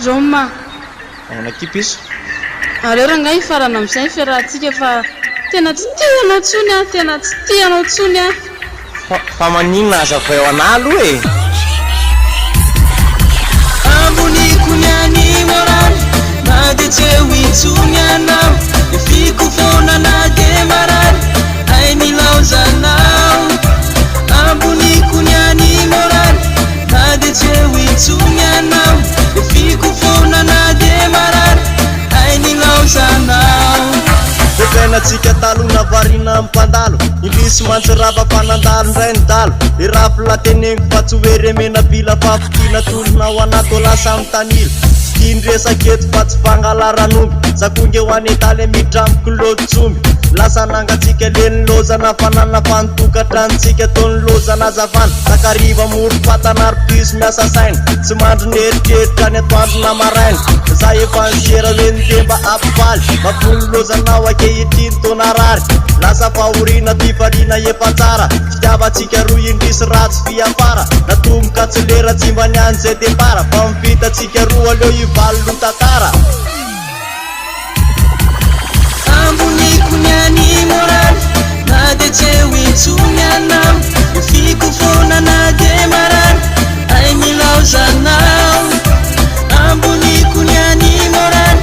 Roma. Nakipiso. Aleo rangahy farana amin'izay fiarahantsika fa tena tsy tianao tsony ah, tena tsy tianao tsony ah. Fa maninona aza fa eo analo e. Amboniko nyani moran na de tsewi tsunyanao ifiko fona na de maran ai ni lauzanao. Amboniko nyani moran na de tsewi tsunyanao ifiko fona na de maran ai ni lauzanao. Tenatsika talona varina mpandalo indrisy mantsy rava fanandalo ndray ny dalo irafy latenengy fa tsy hoe remena bila fafitina tolonao anato lasa mitanila indresaketo fa tsy fangalaran'omby sakonge ho anetaly midramiko lotsomby lasa nangatsika leny lozana fanana fantokatranotsika tony lozana zavana takariva moro fatanarpiso miasa saina tsy mandro neritreritra any atoandrona maraina za efa nsiera hoe nitemba apifaly mapolo lozanao akehitriny tona rary lasa fahorina tifarina efa tsara fitiavatsika roa indrisy ratsy fiafara natomboka tsy lera tsy mba niany zay depara fa mivitatsika roa aleo ivaly lotantara. Amboniko nyani moran na de tsewi tsunyanao ifiko fona na de maran ai ni lauzanao. Amboniko nyani moran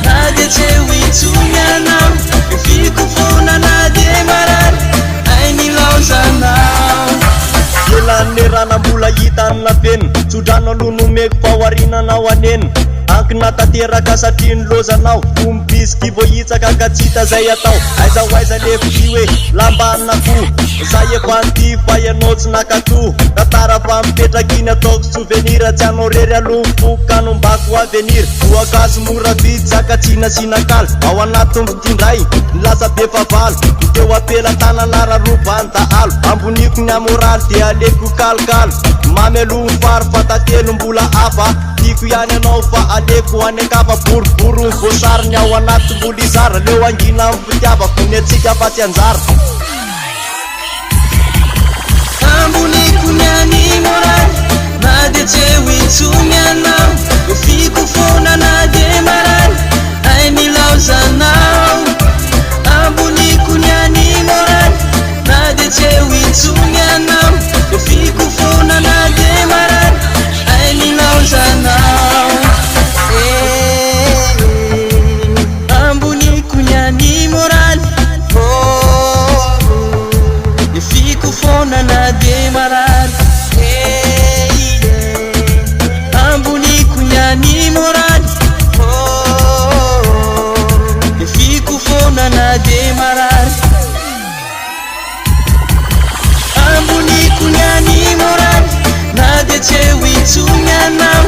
na de tsewi tsunyanao ifiko fona na de maran ai ni lauzanao. Yelan'ny ranambola hitanina penina tsodrano aloha nomeko fahoarinanao anenina ankina tanteraka satria ny lozanao ombisiky vo hitsaka ka tsy hita zay atao aiza ho aiza lefity hoe lambanina fo za efa nty fa ianao tsy nakato tantara fa mipetraky iny ataoko souvenir tsy anao rery aloha foka nombako avenir voankazo mora vidy zaka tsy nasinakala ao anatiny fitindray nilasa be favalo teo apela tanana rarobany dahalo amboniko ny amoraly dia aleko kalokalo mamy aloha fary fatatelo mbola ava tiako ihany anao fa aleko any akafa boribory voasariny ao anaty mbola izara leo angina amin'ny fitiavako ny atsika fa tsy anjara. Amboniko nyani moran na de tsewi tsunyanao ifiko fona na de maran ai ni lauzanao. Amboniko nyani moran na de tsewi tsunyanao ifiko fona na de maran ai ni lauzanao. Amboniko nyani moran ifiko fona na de maran amboniko nyani moran ifiko fona na de maran amboniko nyani moran na de tsewi tsunyanao